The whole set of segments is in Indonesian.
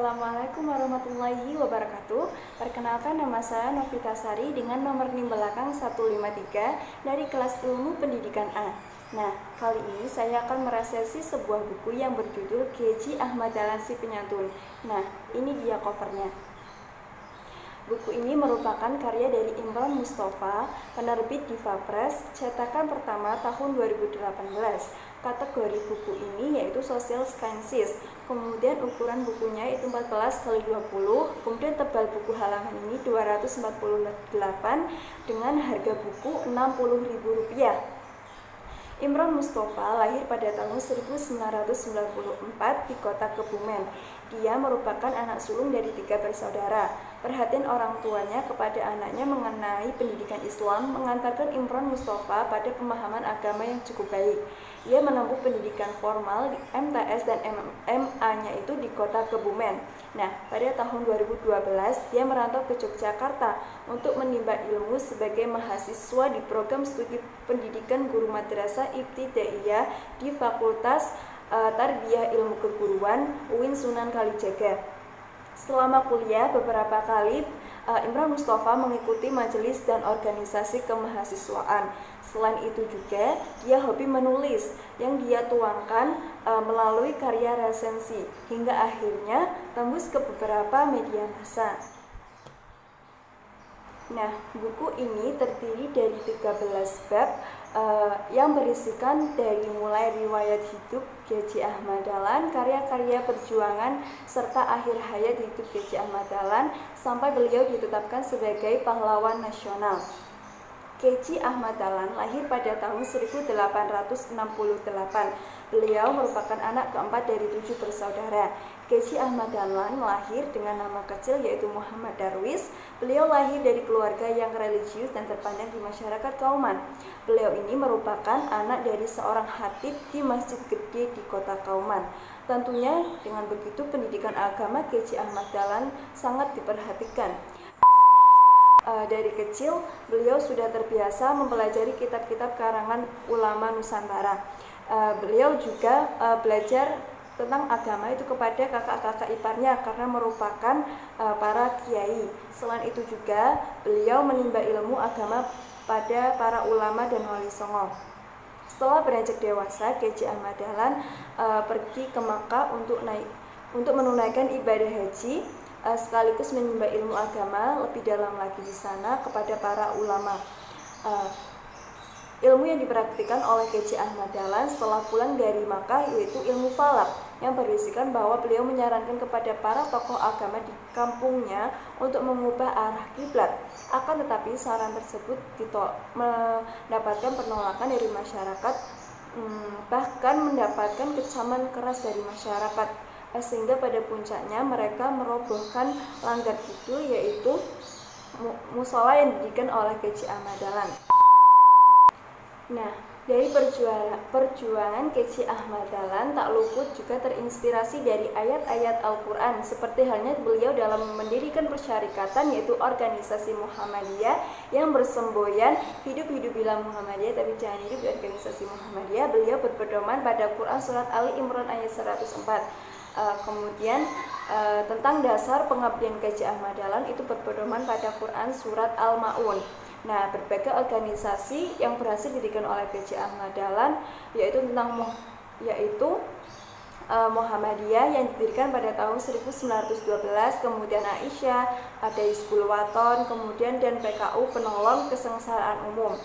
Assalamualaikum warahmatullahi wabarakatuh. Perkenalkan, nama saya Novita Sari dengan nomor NIM belakang 153 dari kelas ilmu pendidikan A. Nah, kali ini saya akan meresensi sebuah buku yang berjudul K.J. Ahmad Dahlan Si Penyantun. Nah, ini dia covernya. Buku ini merupakan karya dari Imron Mustafa, penerbit Diva Press, cetakan pertama tahun 2018. Kategori buku ini yaitu Social Sciences. Kemudian ukuran bukunya itu 14x20, kemudian tebal buku halaman ini 248 dengan harga buku Rp60.000. Imron Mustafa lahir pada tahun 1994 di kota Kebumen. Dia merupakan anak sulung dari 3 bersaudara. Perhatian orang tuanya kepada anaknya mengenai pendidikan Islam mengantarkan Imron Mustafa pada pemahaman agama yang cukup baik. Ia menempuh pendidikan formal di MTS dan MMA-nya itu di kota Kebumen. Nah, pada tahun 2012 dia merantau ke Yogyakarta untuk menimba ilmu sebagai mahasiswa di program studi pendidikan guru madrasah ibtidaiyah di Fakultas Tarbiyah Ilmu Keguruan UIN Sunan Kalijaga. Selama kuliah, beberapa kali Imron Mustafa mengikuti majelis dan organisasi kemahasiswaan. Selain itu juga, dia hobi menulis yang dia tuangkan melalui karya resensi, hingga akhirnya tembus ke beberapa media massa. Nah, buku ini terdiri dari 13 bab yang berisikan dari mulai riwayat hidup K.J. Ahmad Dahlan, karya-karya perjuangan, serta akhir hayat hidup K.J. Ahmad Dahlan sampai beliau ditetapkan sebagai pahlawan nasional. K.J. Ahmad Dahlan lahir pada tahun 1868. Beliau merupakan anak keempat dari 7 bersaudara. K.J. Ahmad Dahlan lahir dengan nama kecil yaitu Muhammad Darwis. Beliau lahir dari keluarga yang religius dan terpandang di masyarakat Kauman. Beliau ini merupakan anak dari seorang khatib di Masjid Gede di kota Kauman. Tentunya dengan begitu pendidikan agama K.J. Ahmad Dahlan sangat diperhatikan. Dari kecil beliau sudah terbiasa mempelajari kitab-kitab karangan ulama Nusantara. Beliau juga belajar tentang agama itu kepada kakak-kakak iparnya karena merupakan para kiai. Selain itu juga beliau menimba ilmu agama pada para ulama dan wali songo. Setelah beranjak dewasa, K.J. Ahmad Dahlan pergi ke Makkah untuk menunaikan ibadah haji, sekaligus menimba ilmu agama lebih dalam lagi di sana kepada para ulama. Ilmu yang dipraktikkan oleh K.J. Ahmad Dahlan setelah pulang dari Makkah yaitu ilmu falak, yang berisikan bahwa beliau menyarankan kepada para tokoh agama di kampungnya untuk mengubah arah kiblat. Akan tetapi saran tersebut mendapatkan penolakan dari masyarakat, bahkan mendapatkan kecaman keras dari masyarakat, sehingga pada puncaknya mereka merobohkan langgar kidul yaitu musola yang didirikan oleh K.J. Ahmad Dahlan. Nah, dari perjuangan K.J. Ahmad Dahlan tak luput juga terinspirasi dari ayat-ayat Al-Quran, seperti halnya beliau dalam mendirikan persyarikatan yaitu organisasi Muhammadiyah yang bersemboyan hidup-hidupilah Muhammadiyah tapi jangan hidup di organisasi Muhammadiyah. Beliau berpedoman pada Quran surat Ali Imran ayat 104. Kemudian tentang dasar pengabdian K.J. Ahmad Dahlan itu berpedoman pada Quran surat Al-Ma'un. Nah, berbagai organisasi yang berhasil didirikan oleh K.J. Ahmad Dahlan yaitu Muhammadiyah yang didirikan pada tahun 1912, kemudian Aisyah, ada Hizbul Waton, kemudian dan PKU Penolong Kesengsaraan Umum.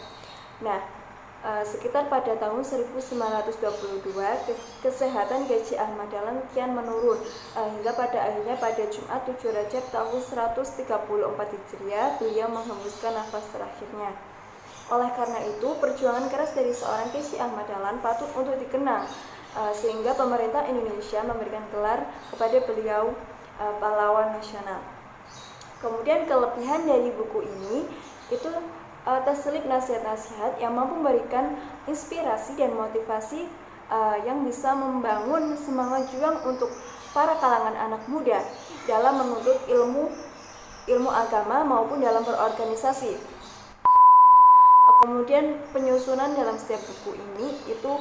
Nah, sekitar pada tahun 1922 kesehatan K.J. Ahmad Dahlan kian menurun hingga pada akhirnya pada Jumat 7 Rajab tahun 134 Hijriah beliau menghembuskan nafas terakhirnya. Oleh karena itu, perjuangan keras dari seorang K.J. Ahmad Dahlan patut untuk dikenang, sehingga pemerintah Indonesia memberikan gelar kepada beliau pahlawan nasional. Kemudian kelebihan dari buku ini itu terselip nasihat-nasihat yang mampu memberikan inspirasi dan motivasi yang bisa membangun semangat juang untuk para kalangan anak muda dalam menuntut ilmu agama maupun dalam berorganisasi. Kemudian penyusunan dalam setiap buku ini itu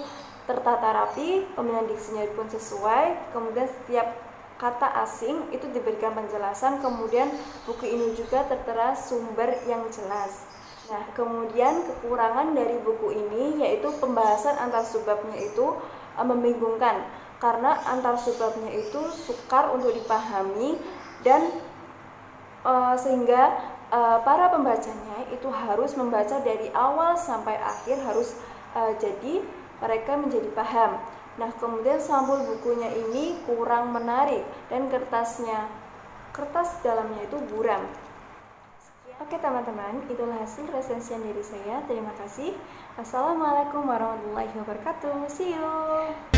tertata rapi, pemilihan diksinya pun sesuai, kemudian setiap kata asing itu diberikan penjelasan, kemudian buku ini juga tertera sumber yang jelas. Nah, kemudian kekurangan dari buku ini yaitu pembahasan antar subbabnya itu membingungkan, karena antar subbabnya itu sukar untuk dipahami dan sehingga para pembacanya itu harus membaca dari awal sampai akhir, harus jadi mereka menjadi paham. Nah, kemudian sampul bukunya ini kurang menarik dan kertas dalamnya itu buram. Oke teman-teman, itulah hasil resensian dari saya. Terima kasih. Assalamualaikum warahmatullahi wabarakatuh. See you.